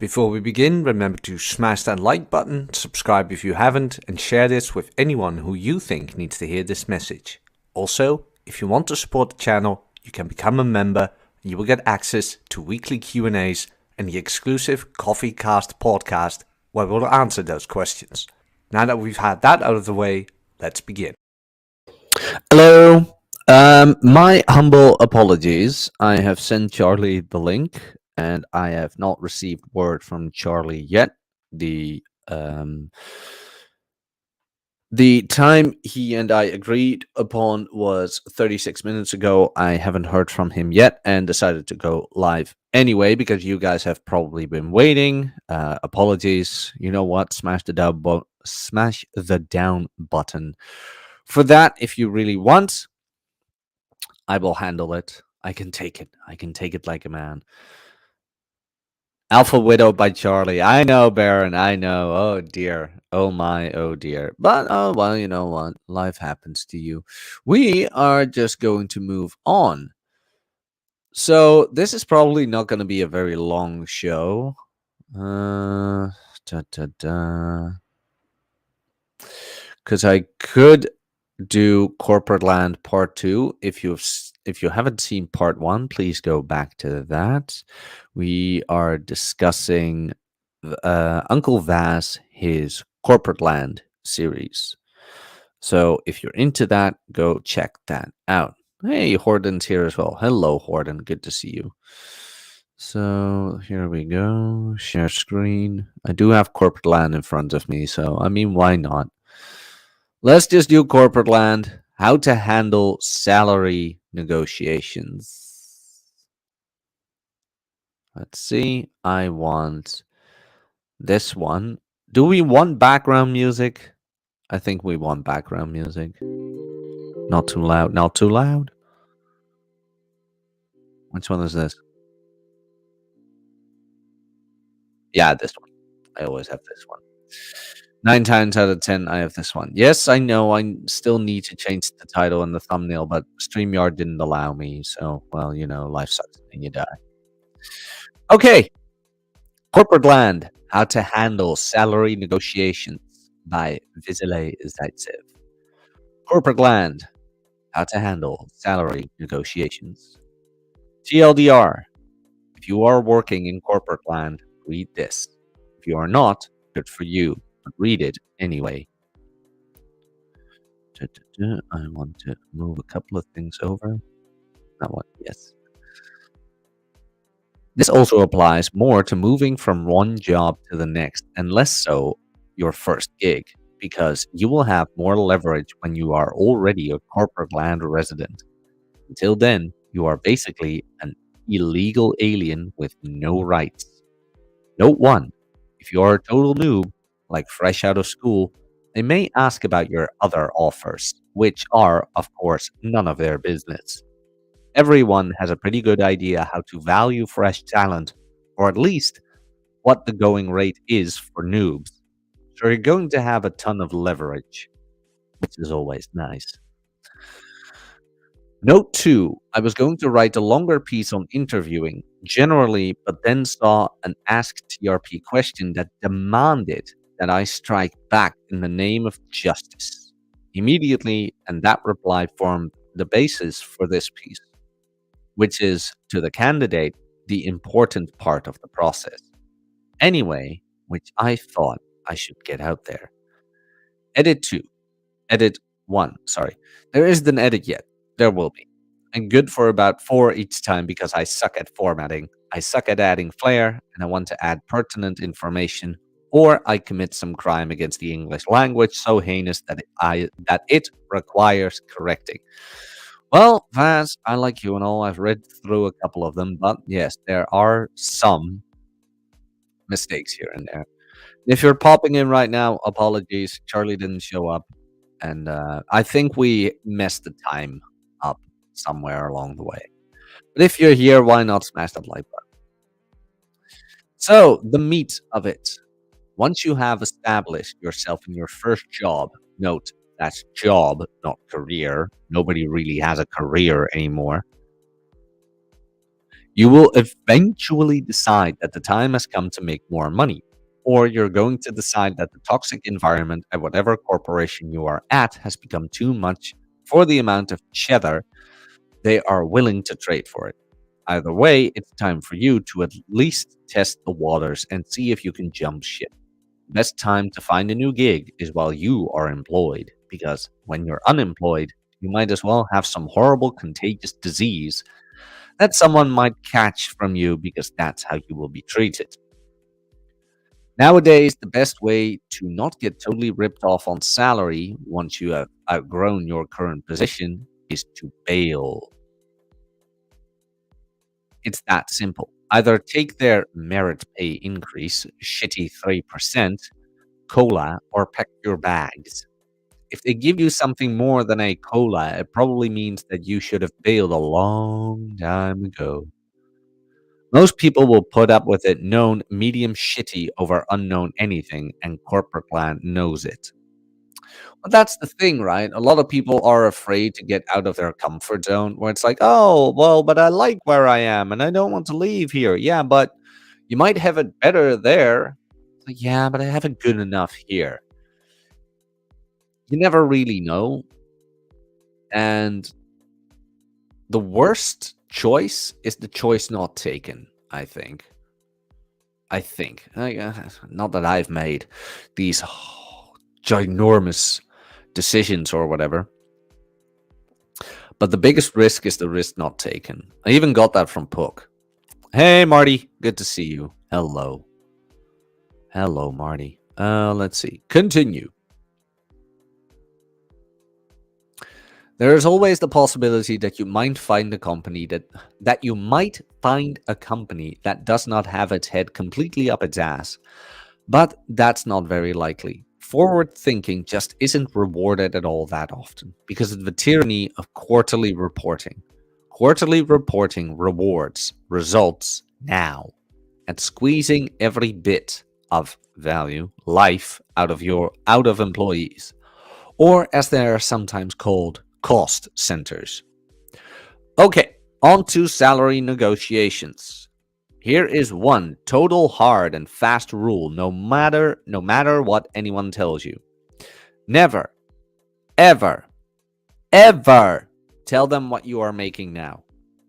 Before we begin, remember to smash that like button, subscribe if you haven't, and share this with anyone who you think needs to hear this message. Also, if you want to support the channel, you can become a member and you will get access to weekly Q&As and the exclusive CoffeeCast podcast where we'll answer those questions. Now that we've had that out of the way, let's begin. Hello. My humble apologies. I have sent Charlie the link, and I have not received word from Charlie yet. The time he and I agreed upon was 36 minutes ago. I haven't heard from him yet and decided to go live anyway because you guys have probably been waiting. Apologies. You know what? Smash the down button. For that, if you really want, I will handle it. I can take it. I can take it like a man. Alpha Widow by Charlie. I know, Baron. I know. Oh, dear. Oh, my. Oh, dear. But, oh, well, you know what? Life happens to you. We are just going to move on. So, this is probably not going to be a very long show. Because I could do Corporateland Part 2. If you haven't seen Part 1, please go back to that. We are discussing Uncle Vaz, his Corporateland series. So if you're into that, go check that out. Hey, Horden's here as well. Hello, Horden. Good to see you. So here we go. Share screen. I do have Corporateland in front of me, so I mean, why not? Let's just do Corporateland. How to handle salary negotiations. Let's see. I want this one. Do we want background music? I think we want background music. Not too loud. Not too loud. Which one is this? Yeah, this one. I always have this one. 9 times out of 10, I have this one. Yes, I know I still need to change the title and the thumbnail, but StreamYard didn't allow me. So, well, you know, life sucks and you die. Okay. Corporateland, How to Handle Salary Negotiations by Vasily Zaitsev. Corporateland, How to Handle Salary Negotiations. TLDR, if you are working in Corporateland, read this. If you are not, good for you. But read it anyway. I want to move a couple of things over. That one, yes. This also applies more to moving from one job to the next, and less so your first gig, because you will have more leverage when you are already a Corporateland resident. Until then, you are basically an illegal alien with no rights. Note 1. If you are a total noob, like fresh out of school, they may ask about your other offers, which are, of course, none of their business. Everyone has a pretty good idea how to value fresh talent, or at least what the going rate is for noobs. So you're going to have a ton of leverage, which is always nice. Note 2. I was going to write a longer piece on interviewing, generally, but then saw an Ask TRP question that demanded that I strike back in the name of justice immediately, and that reply formed the basis for this piece, which is, to the candidate, the important part of the process. Anyway, which I thought I should get out there. Edit 1, sorry. There isn't an edit yet. There will be. And good for about 4 each time because I suck at formatting. I suck at adding flair, and I want to add pertinent information, or I commit some crime against the English language so heinous that it requires correcting. Well, Vaz, I like you and all. I've read through a couple of them, but yes, there are some mistakes here and there. If you're popping in right now, apologies. Charlie didn't show up, and I think we messed the time up somewhere along the way. But if you're here, why not smash that like button? So, the meat of it. Once you have established yourself in your first job, note that's job, not career. Nobody really has a career anymore. You will eventually decide that the time has come to make more money, or you're going to decide that the toxic environment at whatever corporation you are at has become too much for the amount of cheddar they are willing to trade for it. Either way, it's time for you to at least test the waters and see if you can jump ship. Best time to find a new gig is while you are employed, because when you're unemployed, you might as well have some horrible contagious disease that someone might catch from you because that's how you will be treated. Nowadays, the best way to not get totally ripped off on salary once you have outgrown your current position is to bail. It's that simple. Either take their merit pay increase, shitty 3%, cola, or pack your bags. If they give you something more than a cola, it probably means that you should have bailed a long time ago. Most people will put up with it known medium shitty over unknown anything, and Corporateland knows it. But that's the thing, right? A lot of people are afraid to get out of their comfort zone where it's like, oh, well, but I like where I am and I don't want to leave here. Yeah, but you might have it better there. It's like, yeah, but I have it good enough here. You never really know. And the worst choice is the choice not taken, I think. Not that I've made these ginormous decisions or whatever. But the biggest risk is the risk not taken. I even got that from Puck. Hey, Marty. Good to see you. Hello. Hello, Marty. Let's see. Continue. There is always the possibility that you might find a company that you might find a company that does not have its head completely up its ass. But that's not very likely. Forward thinking just isn't rewarded at all that often because of the tyranny of quarterly reporting. Quarterly reporting rewards results now and squeezing every bit of value, life out of employees, or as they are sometimes called, cost centers. Okay, on to salary negotiations. Here is one total hard and fast rule, no matter what anyone tells you. Never, ever, ever tell them what you are making now.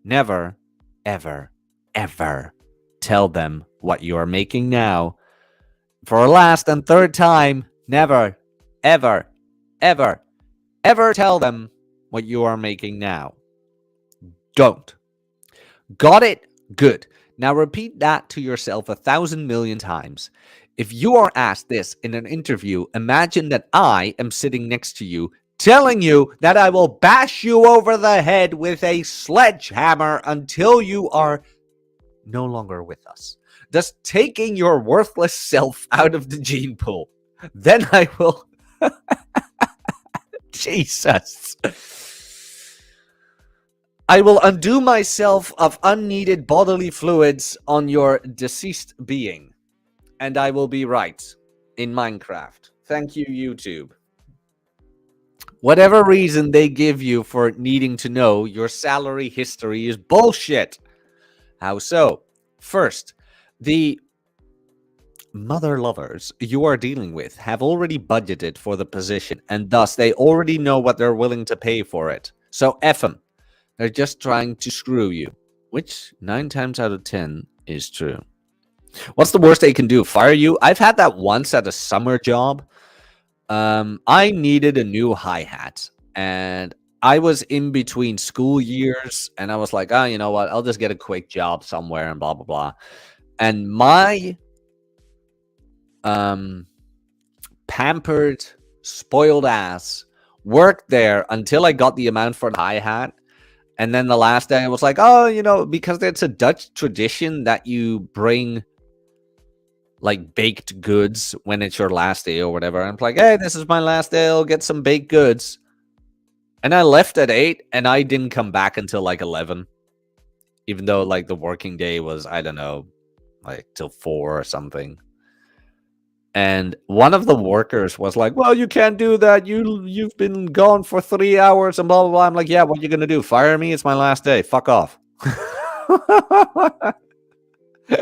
Never, ever, ever tell them what you are making now. For a last and third time, never, ever, ever, ever tell them what you are making now. Don't. Got it? Good. Now repeat that to yourself 1,000 million times. If you are asked this in an interview, imagine that I am sitting next to you, telling you that I will bash you over the head with a sledgehammer until you are no longer with us, thus taking your worthless self out of the gene pool. Then I will... Jesus. I will undo myself of unneeded bodily fluids on your deceased being. And I will be right in Minecraft. Thank you, YouTube. Whatever reason they give you for needing to know your salary history is bullshit. How so? First, the mother lovers you are dealing with have already budgeted for the position, and thus they already know what they're willing to pay for it. So F them. They're just trying to screw you, which 9 times out of 10 is true. What's the worst they can do? Fire you? I've had that once at a summer job. I needed a new hi-hat, and I was in between school years, and I was like, oh, you know what? I'll just get a quick job somewhere and blah, blah, blah. And my pampered, spoiled ass worked there until I got the amount for the hi-hat. And then the last day I was like, oh, you know, because it's a Dutch tradition that you bring like baked goods when it's your last day or whatever. I'm like, hey, this is my last day. I'll get some baked goods. And I left at 8 and I didn't come back until like 11. Even though like the working day was, I don't know, like till 4 or something. And one of the workers was like, well, you can't do that. You've been gone for 3 hours and blah, blah, blah. I'm like, yeah, what are you going to do? Fire me? It's my last day. Fuck off.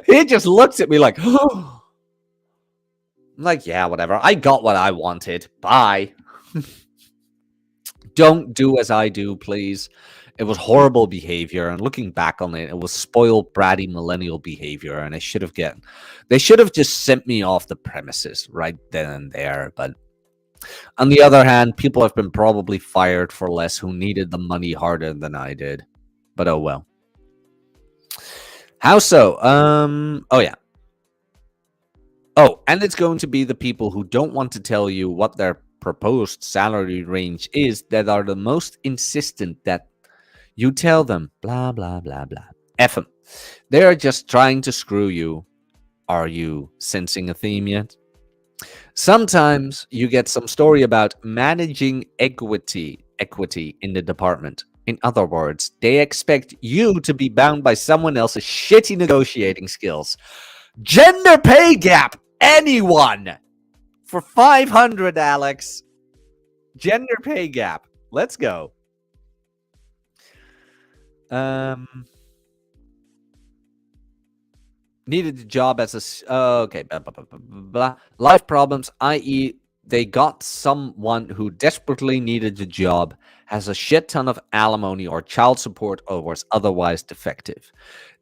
He just looks at me like, I'm like, yeah, whatever. I got what I wanted. Bye. Don't do as I do, please. It was horrible behavior, and looking back on it, it was spoiled, bratty millennial behavior, and they should have just sent me off the premises right then and there. But on the other hand, people have been probably fired for less who needed the money harder than I did. But oh well. How so? Oh yeah. Oh, and it's going to be the people who don't want to tell you what their proposed salary range is that are the most insistent that you tell them, blah, blah, blah, blah. F them. They are just trying to screw you. Are you sensing a theme yet? Sometimes you get some story about managing equity in the department. In other words, they expect you to be bound by someone else's shitty negotiating skills. Gender pay gap. Anyone. For 500, Alex. Gender pay gap. Let's go. Needed a job as a okay, blah, blah, blah, blah, blah. Life problems, i.e., they got someone who desperately needed a job, has a shit ton of alimony or child support, or was otherwise defective.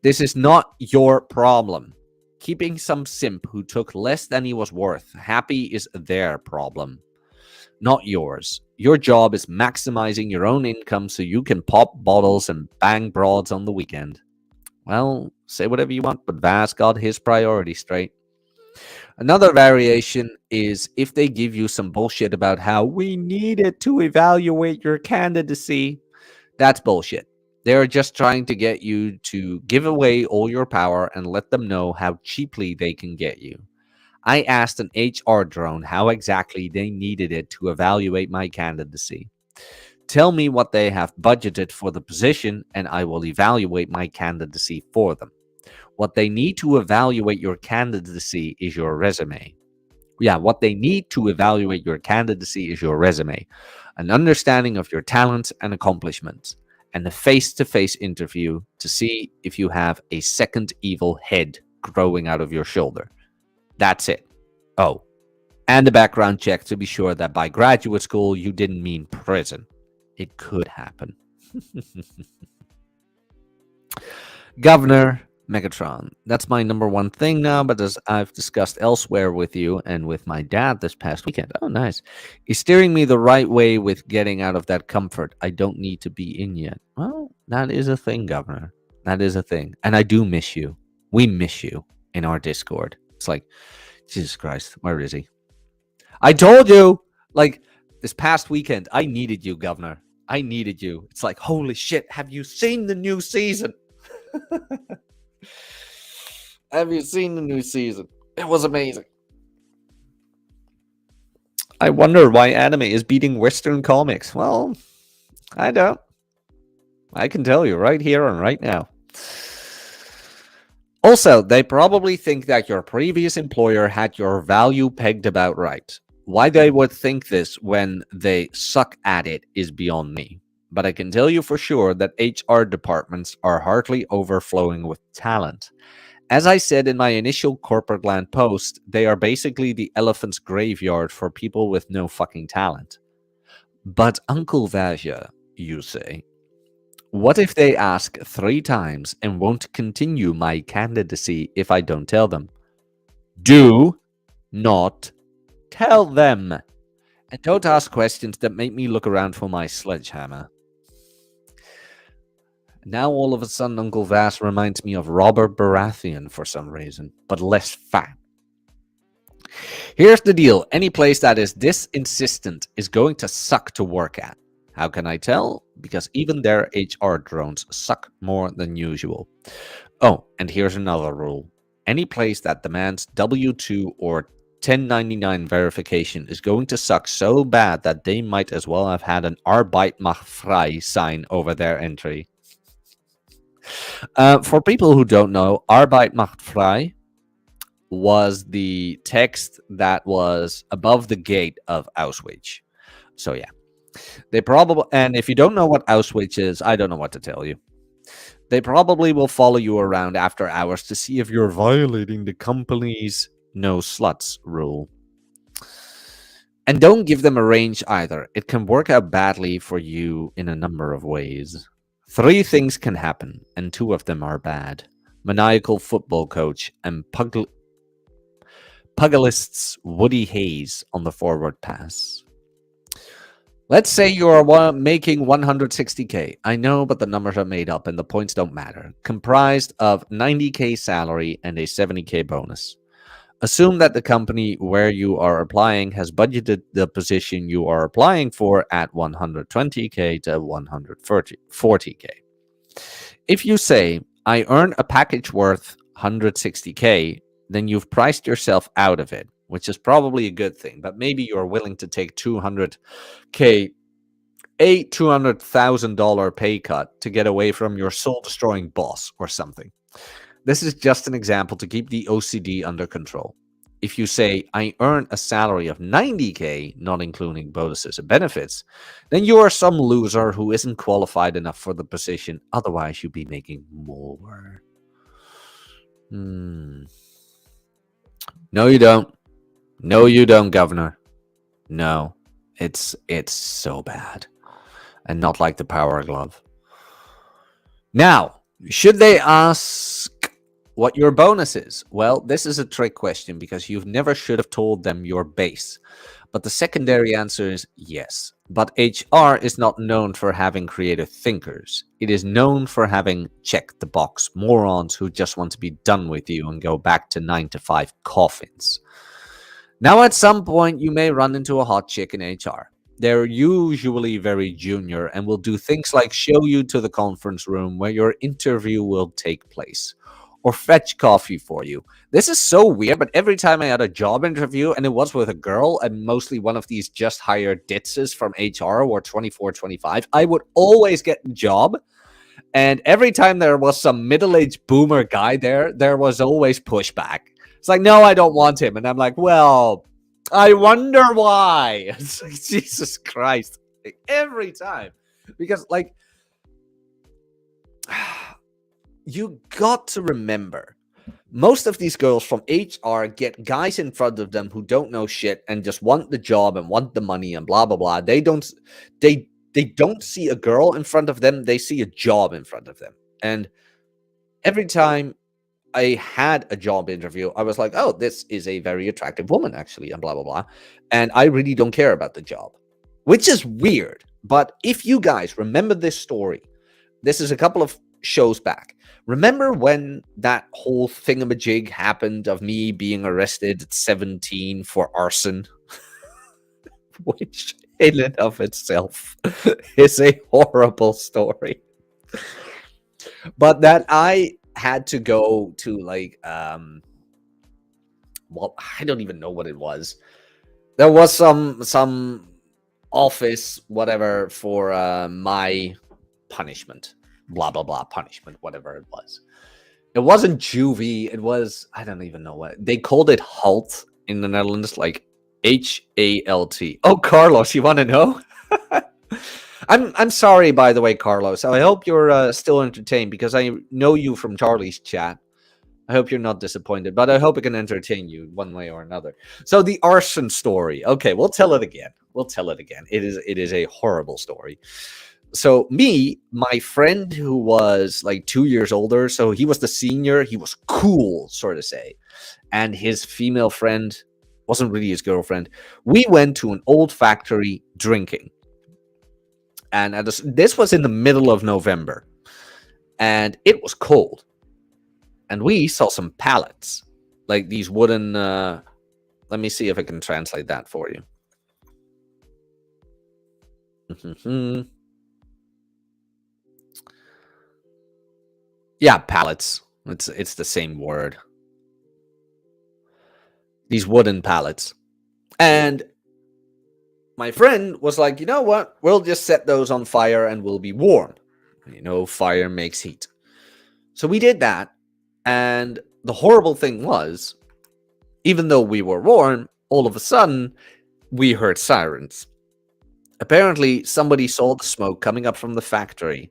This is not your problem. Keeping some simp who took less than he was worth happy is their problem, not yours. Your job is maximizing your own income so you can pop bottles and bang broads on the weekend. Well, say whatever you want, but Vas got his priorities straight. Another variation is if they give you some bullshit about how we needed to evaluate your candidacy. That's bullshit. They're just trying to get you to give away all your power and let them know how cheaply they can get you. I asked an HR drone how exactly they needed it to evaluate my candidacy. Tell me what they have budgeted for the position, and I will evaluate my candidacy for them. What they need to evaluate your candidacy is your resume. Yeah, what they need to evaluate your candidacy is your resume, an understanding of your talents and accomplishments, and a face-to-face interview to see if you have a second evil head growing out of your shoulder. That's it. Oh, and a background check to be sure that by graduate school you didn't mean prison. It could happen. Governor Megatron. That's my number one thing now, but as I've discussed elsewhere with you and with my dad this past weekend. Oh, nice. He's steering me the right way with getting out of that comfort I don't need to be in yet. Well, that is a thing, Governor. That is a thing. And I do miss you. We miss you in our Discord. It's like, Jesus Christ, where is he? I told you, like, this past weekend, I needed you, Governor. I needed you. It's like, holy shit, have you seen the new season? Have you seen the new season? It was amazing. I wonder why anime is beating Western comics. Well, I don't. I can tell you right here and right now. Also, they probably think that your previous employer had your value pegged about right. Why they would think this when they suck at it is beyond me. But I can tell you for sure that HR departments are hardly overflowing with talent. As I said in my initial Corporateland post, they are basically the elephant's graveyard for people with no fucking talent. But Uncle Vasia, you say, what if they ask 3 times and won't continue my candidacy if I don't tell them? Do not tell them. And don't ask questions that make me look around for my sledgehammer. Now all of a sudden Uncle Vas reminds me of Robert Baratheon for some reason, but less fat. Here's the deal. Any place that is this insistent is going to suck to work at. How can I tell? Because even their HR drones suck more than usual. Oh, and here's another rule. Any place that demands W-2 or 1099 verification is going to suck so bad that they might as well have had an Arbeit macht frei sign over their entry. For people who don't know, Arbeit macht frei was the text that was above the gate of Auschwitz. So yeah, they probably, and if you don't know what Auschwitz is, I don't know what to tell you. They probably will follow you around after hours to see if you're violating the company's no sluts rule. And don't give them a range either. It can work out badly for you in a number of ways. 3 things can happen, and 2 of them are bad. Maniacal football coach and pugilist's Woody Hayes on the forward pass. Let's say you are making 160K. I know, but the numbers are made up and the points don't matter. Comprised of 90K salary and a 70K bonus. Assume that the company where you are applying has budgeted the position you are applying for at 120K to 140K. If you say, I earn a package worth 160K, then you've priced yourself out of it, which is probably a good thing. But maybe you're willing to take 200K, a $200,000 pay cut to get away from your soul-destroying boss or something. This is just an example to keep the OCD under control. If you say, I earn a salary of 90K, not including bonuses and benefits, then you are some loser who isn't qualified enough for the position. Otherwise, you'd be making more. No, you don't. No, you don't, Governor. No, it's so bad. And not like the power glove. Now, should they ask what your bonus is? Well, this is a trick question because you never should have told them your base. But the secondary answer is yes. But HR is not known for having creative thinkers. It is known for having checked the box morons who just want to be done with you and go back to 9-to-5 coffins. Now, at some point, you may run into a hot chick in HR. They're usually very junior and will do things like show you to the conference room where your interview will take place, or fetch coffee for you. This is so weird, but every time I had a job interview, and it was with a girl, and mostly one of these just hired ditzes from HR or 24, 25, I would always get the job. And every time there was some middle-aged boomer guy there was always pushback. It's like, no, I don't want him. And I'm like, well, I wonder why. It's like, Jesus Christ. Like, every time. Because, like, you got to remember, most of these girls from HR get guys in front of them who don't know shit and just want the job and want the money and blah, blah, blah. They don't see a girl in front of them. They see a job in front of them. And every time I had a job interview, I was like, oh, this is a very attractive woman, actually, and blah, blah, blah. And I really don't care about the job, which is weird. But if you guys remember this story, this is a couple of shows back. Remember when that whole thingamajig happened of me being arrested at 17 for arson? Which in and of itself is a horrible story. But that I had to go to, like, well, I don't even know what it was. There was some office, whatever, for my punishment. Blah, blah, blah, punishment, whatever it was. It wasn't juvie. It was, I don't even know what. They called it HALT in the Netherlands, like HALT. Oh, Carlos, you want to know? I'm sorry, by the way, Carlos. I hope you're still entertained because I know you from Charlie's chat. I hope you're not disappointed, but I hope it can entertain you one way or another. So the arson story. Okay, we'll tell it again. It is a horrible story. So my friend who was like 2 years older, so he was the senior, he was cool, sort of say. And his female friend wasn't really his girlfriend. We went to an old factory drinking. And this was in the middle of November. And it was cold. And we saw some pallets, like these wooden, let me see if I can translate that for you. Yeah, pallets. It's the same word. These wooden pallets. And my friend was like, you know what? We'll just set those on fire and we'll be warm. You know, fire makes heat. So we did that. And the horrible thing was, even though we were warm, all of a sudden, we heard sirens. Apparently, somebody saw the smoke coming up from the factory.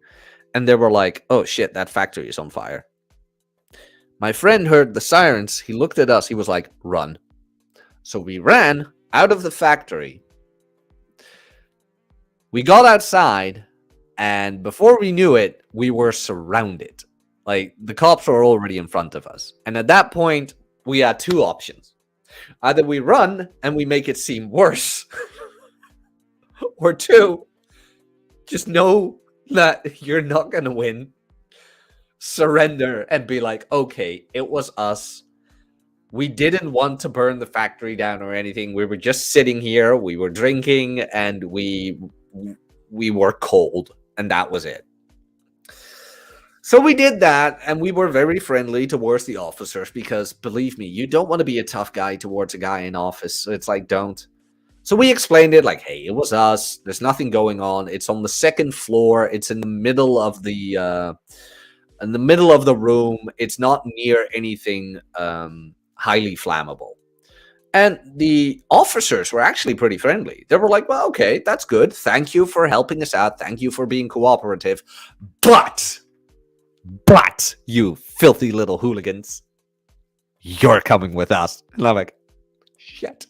And they were like, oh shit, that factory is on fire. My friend heard the sirens. He looked at us. He was like, run. So we ran out of the factory. We got outside, and before we knew it, we were surrounded. Like, the cops were already in front of us. And at that point, we had two options. Either we run and we make it seem worse, or two, just know that you're not going to win. Surrender and be like, okay, it was us. We didn't want to burn the factory down or anything. We were just sitting here. We were drinking and we were cold, and that was it. So we did that, and we were very friendly towards the officers because, believe me, you don't want to be a tough guy towards a guy in office. It's like, don't. So we explained it like, hey, it was us. There's nothing going on. It's on the second floor. It's in the middle of the room. It's not near anything highly flammable. And the officers were actually pretty friendly. They were like, well, okay, that's good. Thank you for helping us out. Thank you for being cooperative. But, you filthy little hooligans, you're coming with us. And I'm like, shit.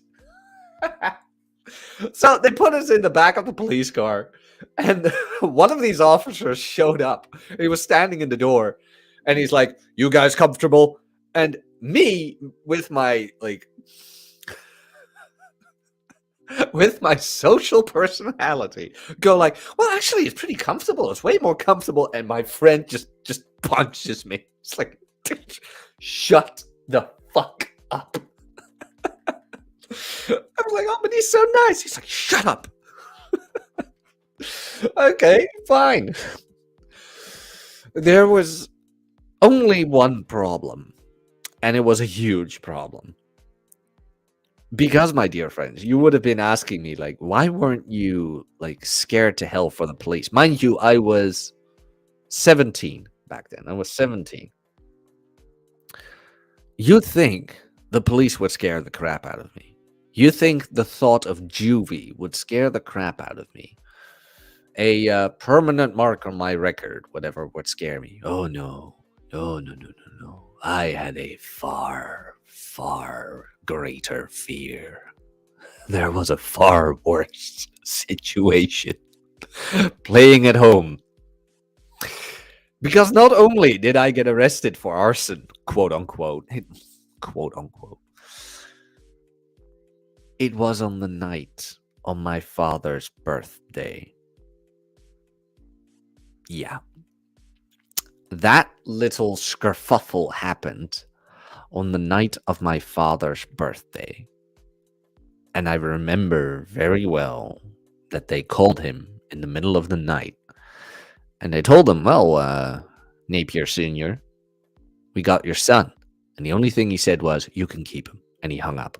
So they put us in the back of the police car. And one of these officers showed up. He was standing in the door. And he's like, you guys comfortable? And me, with my, with my social personality, go like, well, actually, it's pretty comfortable. It's way more comfortable. And my friend just punches me. It's like, shut the fuck up. I was like, oh, but he's so nice. He's like, shut up. Okay, fine. There was only one problem, and it was a huge problem. Because, my dear friends, you would have been asking me, like, why weren't you, like, scared to hell for the police? Mind you, I was 17 back then. I was 17. You'd think the police would scare the crap out of me. You think the thought of juvie would scare the crap out of me. A permanent mark on my record, whatever would scare me. Oh, no. No. I had a far, far greater fear. There was a far worse situation playing at home. Because not only did I get arrested for arson, quote unquote, it was on the night of my father's birthday. Yeah. That little skerfuffle happened on the night of my father's birthday. And I remember very well that they called him in the middle of the night. And they told him, well, Napier Sr., we got your son. And the only thing he said was, you can keep him. And he hung up.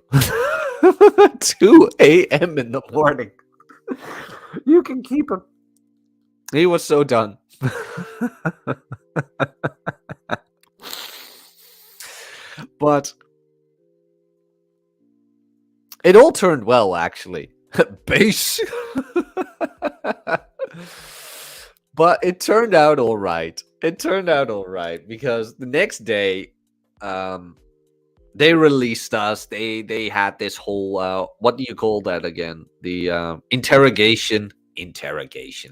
2 a.m. in the morning. You can keep him. He was so done. But it all turned well, actually. Base. But it turned out all right. Because the next day, they released us. They had this whole, what do you call that again? The interrogation.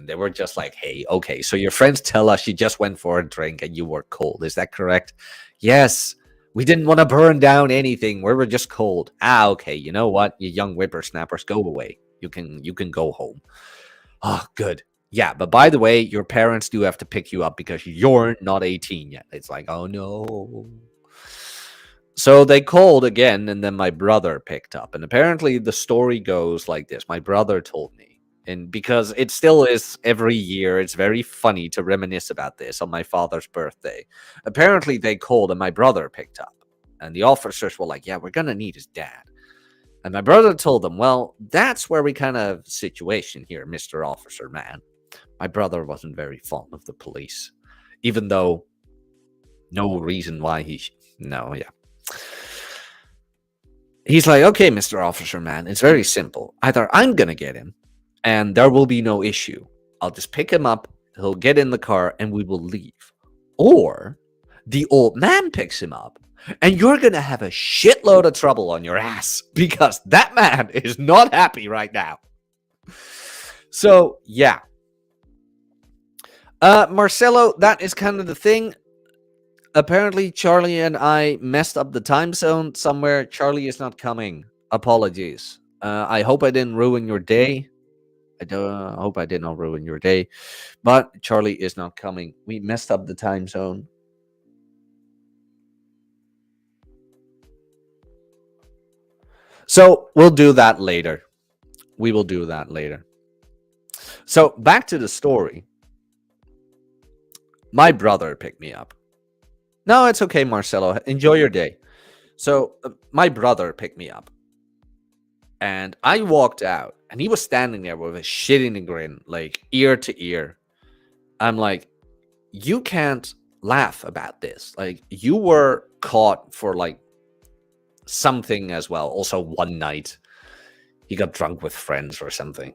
They were just like, hey, okay, so your friends tell us you just went for a drink and you were cold. Is that correct? Yes. We didn't want to burn down anything. We were just cold. Okay, you know what? You young whippersnappers, go away. You can go home. Oh, good. Yeah, but by the way, your parents do have to pick you up because you're not 18 yet. It's like, oh no. So they called again, and then my brother picked up. And apparently the story goes like this. My brother told me. And because it still is every year, it's very funny to reminisce about this on my father's birthday. Apparently they called and my brother picked up. And the officers were like, yeah, we're going to need his dad. And my brother told them, well, that's where we kind of situation here, Mr. Officer Man. My brother wasn't very fond of the police, even though no reason why He's like, okay, Mr. Officer Man, it's very simple. Either I'm going to get him, and there will be no issue. I'll just pick him up, he'll get in the car and we will leave. Or the old man picks him up and you're going to have a shitload of trouble on your ass because that man is not happy right now. So, yeah. Marcelo, that is kind of the thing. Apparently, Charlie and I messed up the time zone somewhere. Charlie is not coming. Apologies. I hope I didn't ruin your day. I hope I did not ruin your day. But Charlie is not coming. We messed up the time zone. So we'll do that later. We will do that later. So back to the story. My brother picked me up. No, it's okay, Marcelo. Enjoy your day. So my brother picked me up. And I walked out. And he was standing there with a shitting grin, like ear to ear. I'm like, you can't laugh about this. Like, you were caught for like something as well. Also, one night, he got drunk with friends or something.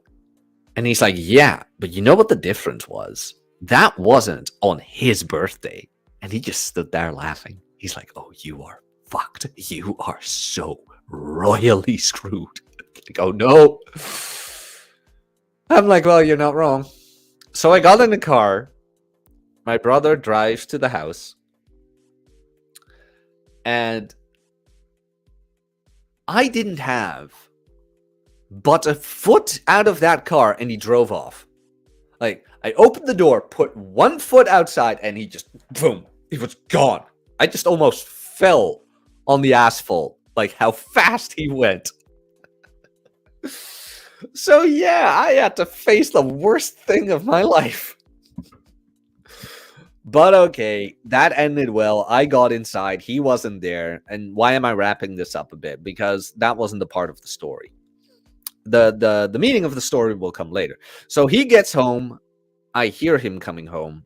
And he's like, yeah, but you know what the difference was? That wasn't on his birthday. And he just stood there laughing. He's like, oh, you are fucked. You are so royally screwed. Like, oh, no. I'm like, well, you're not wrong. So I got in the car. My brother drives to the house. And I didn't have but a foot out of that car and he drove off. Like, I opened the door, put 1 foot outside, and he just, boom, he was gone. I just almost fell on the asphalt, like how fast he went. So yeah, I had to face the worst thing of my life. But okay, that ended well. I got inside. He wasn't there. And why am I wrapping this up a bit? Because that wasn't the part of the story. The meaning of the story will come later. So he gets home. I hear him coming home.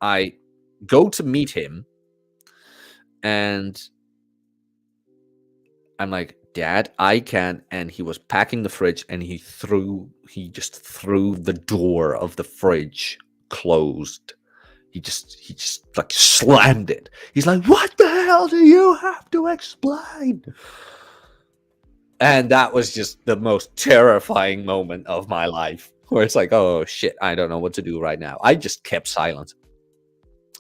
I go to meet him. And I'm like, Dad, I can't. And he was packing the fridge and he just threw the door of the fridge closed. He just like slammed it. He's like, what the hell do you have to explain? And that was just the most terrifying moment of my life, where it's like, oh shit, I don't know what to do right now. I just kept silent.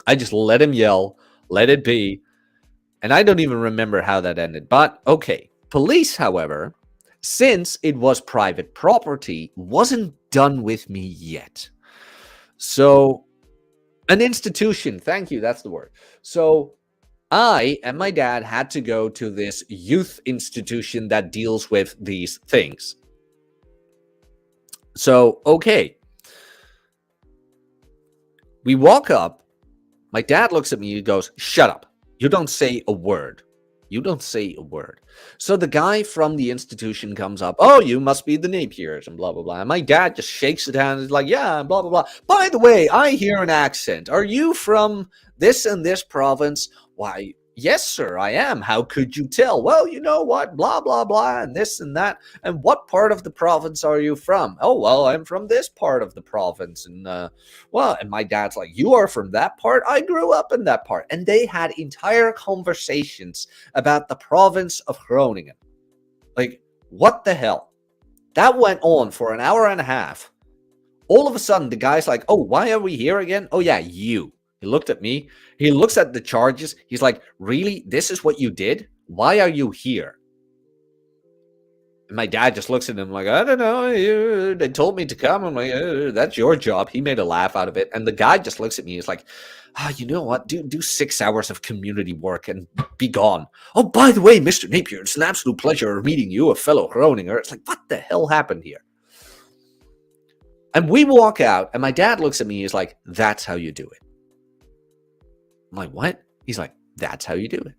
I just let him yell, let it be. And I don't even remember how that ended. But okay. Police, however, since it was private property, wasn't done with me yet. So, an institution, thank you, that's the word. So, I and my dad had to go to this youth institution that deals with these things. So, okay. We walk up. My dad looks at me, he goes, shut up. You don't say a word. You don't say a word. So the guy from the institution comes up. Oh, you must be the Napiers and blah, blah, blah. And my dad just shakes it down and is like, yeah, blah, blah, blah. By the way, I hear an accent. Are you from this and this province? Why, yes, sir, I am. How could you tell? Well, you know what? Blah, blah, blah, and this and that. And what part of the province are you from? Oh, well, I'm from this part of the province. And, and my dad's like, you are from that part? I grew up in that part. And they had entire conversations about the province of Groningen. Like, what the hell? That went on for an hour and a half. All of a sudden, the guy's like, oh, why are we here again? Oh, yeah, you. He looked at me. He looks at the charges. He's like, really? This is what you did? Why are you here? And my dad just looks at him like, I don't know. They told me to come. I'm like, that's your job. He made a laugh out of it. And the guy just looks at me. He's like, you know what? Do 6 hours of community work and be gone. Oh, by the way, Mr. Napier, it's an absolute pleasure meeting you, a fellow Groninger. It's like, what the hell happened here? And we walk out, and my dad looks at me. He's like, that's how you do it. I'm like, what? He's like, that's how you do it.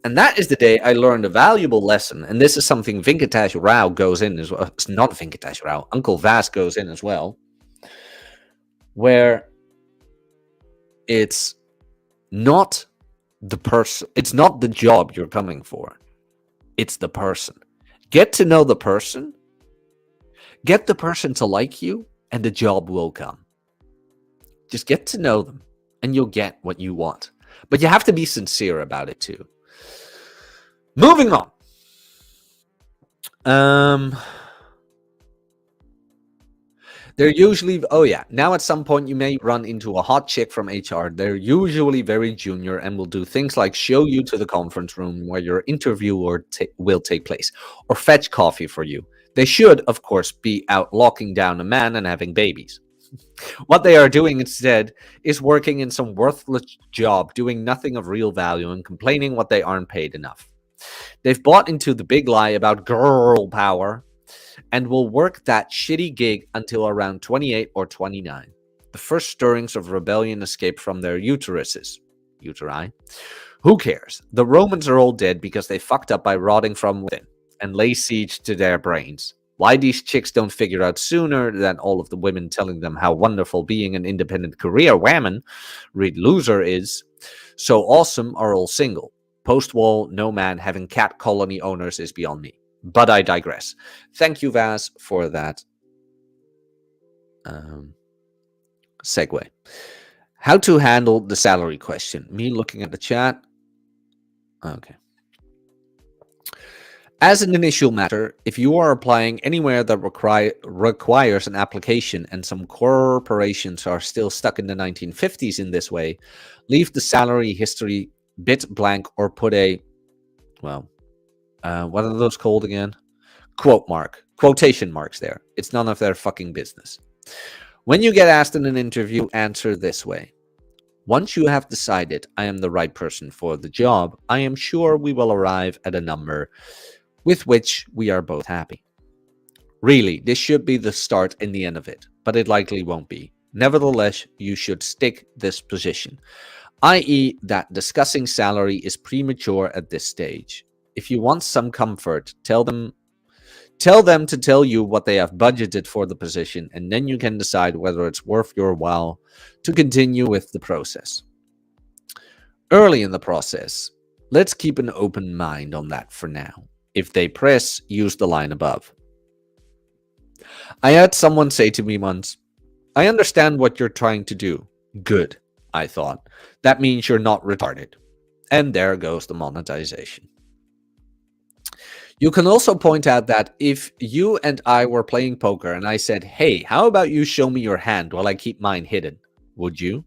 And that is the day I learned a valuable lesson. And this is something Venkatesh Rao goes in as well. It's not Venkatesh Rao. Uncle Vas goes in as well. Where it's not the person. It's not the job you're coming for. It's the person. Get to know the person. Get the person to like you. And the job will come. Just get to know them and you'll get what you want. But you have to be sincere about it too. Moving on. They're usually, now at some point you may run into a hot chick from HR. They're usually very junior and will do things like show you to the conference room where your interview will take place, or fetch coffee for you. They should, of course, be out locking down a man and having babies. What they are doing instead is working in some worthless job, doing nothing of real value and complaining what they aren't paid enough. They've bought into the big lie about girl power and will work that shitty gig until around 28 or 29. The first stirrings of rebellion escape from their uteri. Who cares? The Romans are all dead because they fucked up by rotting from within and lay siege to their brains. Why these chicks don't figure out sooner than all of the women telling them how wonderful being an independent career woman, read loser, is so awesome are all single. Post-war, no man having cat colony owners is beyond me. But I digress. Thank you, Vaz, for that segue. How to handle the salary question. Me looking at the chat. Okay. As an initial matter, if you are applying anywhere that requires an application and some corporations are still stuck in the 1950s in this way, leave the salary history bit blank or put a, what are those called again? Quotation marks there. It's none of their fucking business. When you get asked in an interview, answer this way. Once you have decided I am the right person for the job, I am sure we will arrive at a number with which we are both happy. Really, this should be the start and the end of it, but it likely won't be. Nevertheless, you should stick this position, i.e. that discussing salary is premature at this stage. If you want some comfort, tell them to tell you what they have budgeted for the position, and then you can decide whether it's worth your while to continue with the process. Early in the process, let's keep an open mind on that for now. If they press, use the line above. I had someone say to me once, I understand what you're trying to do. Good, I thought. That means you're not retarded. And there goes the monetization. You can also point out that if you and I were playing poker and I said, hey, how about you show me your hand while I keep mine hidden? Would you?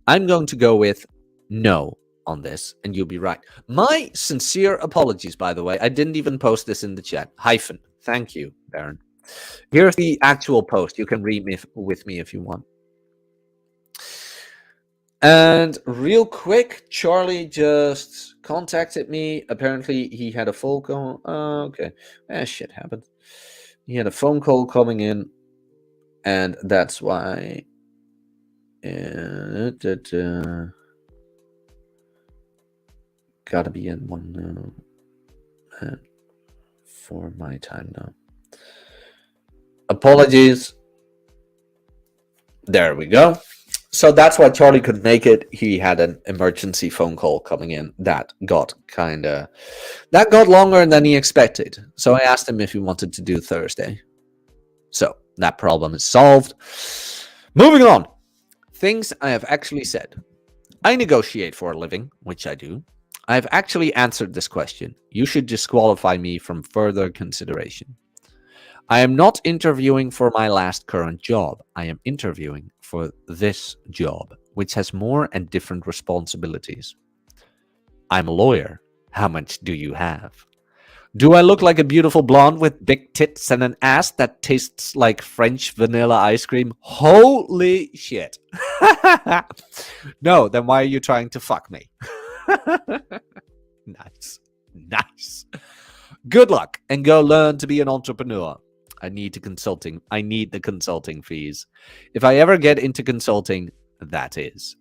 I'm going to go with no on this, and you'll be right. My sincere apologies, by the way. I didn't even post this in the chat. Hyphen. Thank you, Baron. Here's the actual post. You can read with me if you want. And real quick, Charlie just contacted me. Apparently, he had a phone call. Okay. Shit happened. He had a phone call coming in, and that's why... gotta be in one for my time now. Apologies. There we go. So that's why Charlie could make it. He had an emergency phone call coming in that got longer than he expected. So I asked him if he wanted to do Thursday. So that problem is solved. Moving on. Things I have actually said. I negotiate for a living, which I do. I have actually answered this question. You should disqualify me from further consideration. I am not interviewing for my last current job. I am interviewing for this job, which has more and different responsibilities. I'm a lawyer. How much do you have? Do I look like a beautiful blonde with big tits and an ass that tastes like French vanilla ice cream? Holy shit. No, then why are you trying to fuck me? Nice. Good luck and go learn to be an entrepreneur. I need the consulting fees. If I ever get into consulting, that is.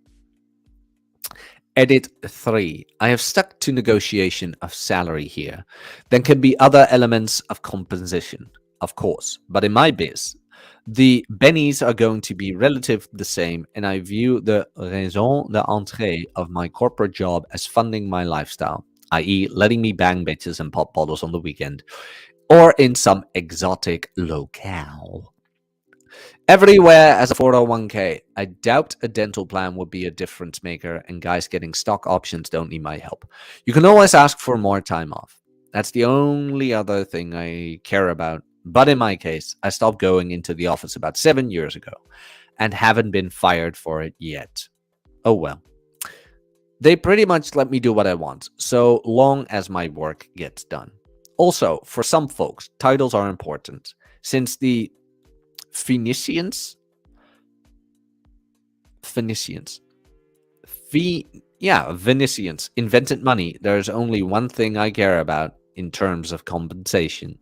Edit 3. I have stuck to negotiation of salary here. There can be other elements of compensation, of course, but in my biz, the bennies are going to be relative the same, and I view the raison d'entrée of my corporate job as funding my lifestyle, i.e. letting me bang bitches and pop bottles on the weekend, or in some exotic locale. Everywhere as a 401k. I doubt a dental plan would be a difference maker, and guys getting stock options don't need my help. You can always ask for more time off. That's the only other thing I care about. But in my case, I stopped going into the office about 7 years ago and haven't been fired for it yet. Oh well. They pretty much let me do what I want, so long as my work gets done. Also, for some folks, titles are important. Since the Phoenicians, Venetians invented money, there's only one thing I care about in terms of compensation.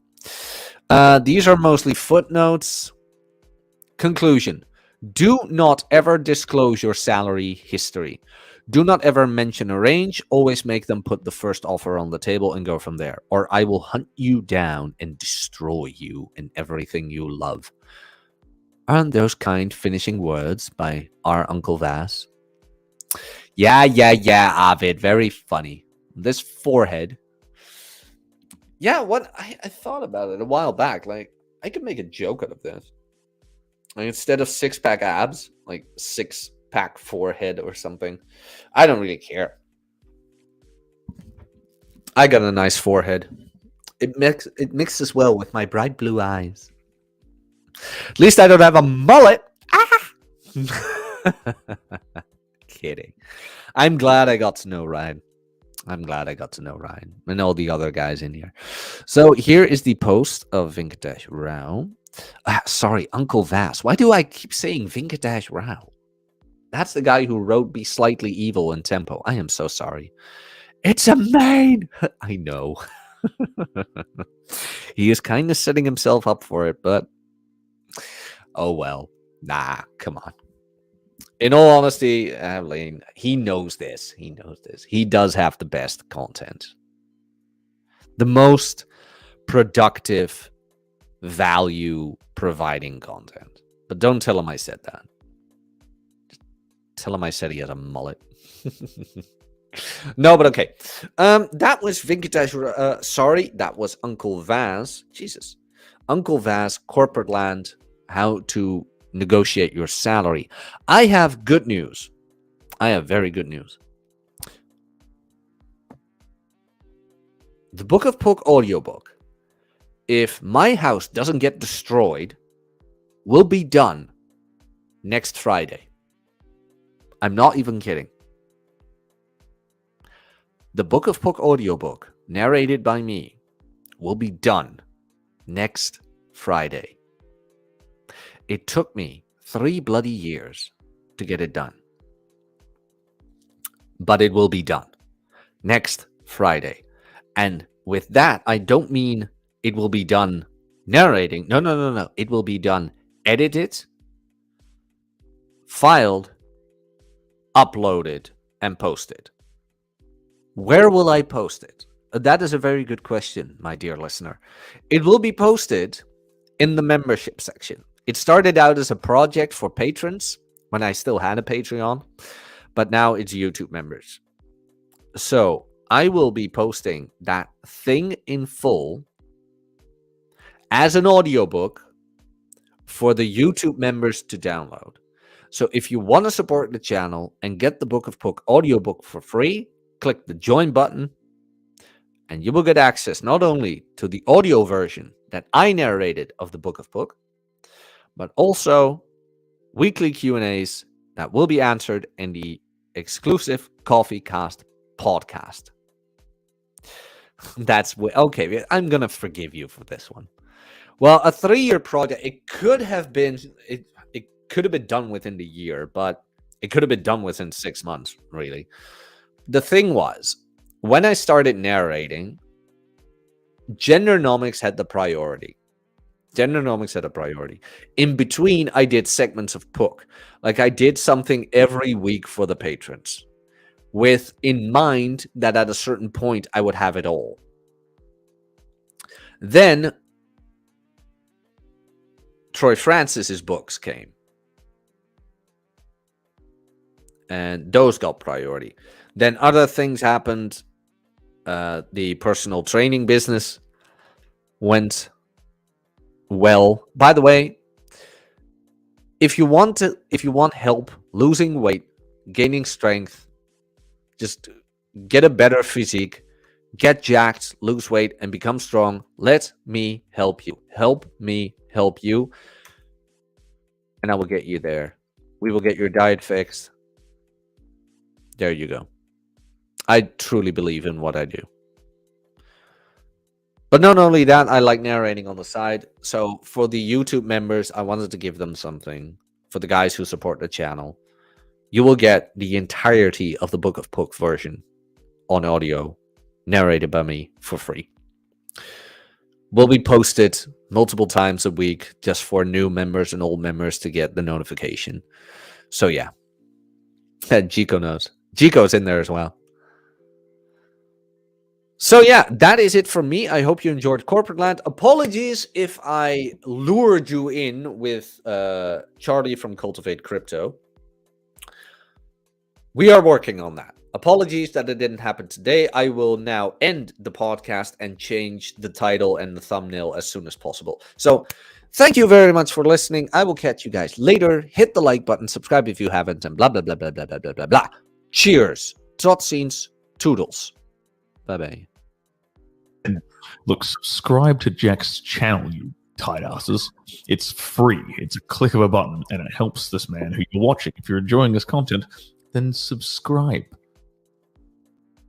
These are mostly footnotes. Conclusion: do not ever disclose your salary history. Do not ever mention a range. Always make them put the first offer on the table and go from there, or I will hunt you down and destroy you and everything you love. Aren't those kind finishing words by our Uncle Vas? Yeah, Ovid. Very funny. This forehead. Yeah, what I thought about it a while back. Like, I could make a joke out of this. Like, instead of 6-pack abs, like 6-pack forehead or something. I don't really care. I got a nice forehead. It mixes well with my bright blue eyes. At least I don't have a mullet. Kidding. I'm glad I got to know Ryan. And all the other guys in here. So here is the post of Venkatesh Rao. Sorry, Uncle Vas. Why do I keep saying Venkatesh Rao? That's the guy who wrote Be Slightly Evil in Tempo. I am so sorry. It's a man. I know. He is kind of setting himself up for it, but oh well. Nah, come on. In all honesty, Lane, he knows this. He does have the best content. The most productive, value-providing content. But don't tell him I said that. Just tell him I said he has a mullet. No, but okay. That was Venkatesh. Sorry, that was Uncle Vas. Jesus. Uncle Vas, Corporateland, how to negotiate your salary. I have good news. I have very good news. The Book of Puck audiobook, if my house doesn't get destroyed, will be done next Friday. I'm not even kidding. The Book of Puck audiobook, narrated by me, will be done next Friday. It took me 3 bloody years to get it done. But it will be done next Friday. And with that, I don't mean it will be done narrating. No. It will be done edited, filed, uploaded, and posted. Where will I post it? That is a very good question, my dear listener. It will be posted in the membership section. It started out as a project for patrons when I still had a Patreon, but now it's YouTube members. So I will be posting that thing in full as an audiobook for the YouTube members to download. So if you want to support the channel and get the Book of Puck audiobook for free, click the join button and you will get access not only to the audio version that I narrated of the Book of Puck, but also weekly Q&As that will be answered in the exclusive Coffee Cast podcast. That's okay. I'm going to forgive you for this one. Well, a 3-year project, it could have been done within the year, but it could have been done within 6 months, really. The thing was, when I started narrating, Gendernomics had the priority. In between, I did segments of Puck. Like I did something every week for the patrons, with in mind that at a certain point I would have it all. Then Troy Francis's books came, and those got priority. Then other things happened. The personal training business went well. By the way, if you want help losing weight, gaining strength, just get a better physique, get jacked, lose weight, and become strong, let me help you. Help me help you. And I will get you there. We will get your diet fixed. There you go. I truly believe in what I do. But not only that, I like narrating on the side. So for the YouTube members, I wanted to give them something. For the guys who support the channel, you will get the entirety of the Book of Puck version on audio, narrated by me for free. Will be posted multiple times a week just for new members and old members to get the notification. So yeah. Jico knows. Jico's in there as well. So yeah, that is it from me. I hope you enjoyed Corporateland. Apologies if I lured you in with Charlie from Cultivate Crypto. We are working on that. Apologies that it didn't happen today. I will now end the podcast and change the title and the thumbnail as soon as possible. So thank you very much for listening. I will catch you guys later. Hit the like button, subscribe if you haven't, and blah, blah, blah, blah, blah, blah, blah, blah, blah. Cheers. Tot ziens. Toodles. Bye-bye. Look, subscribe to Jack's channel, you tight asses. It's free. It's a click of a button, and it helps this man who you're watching. If you're enjoying this content, then subscribe.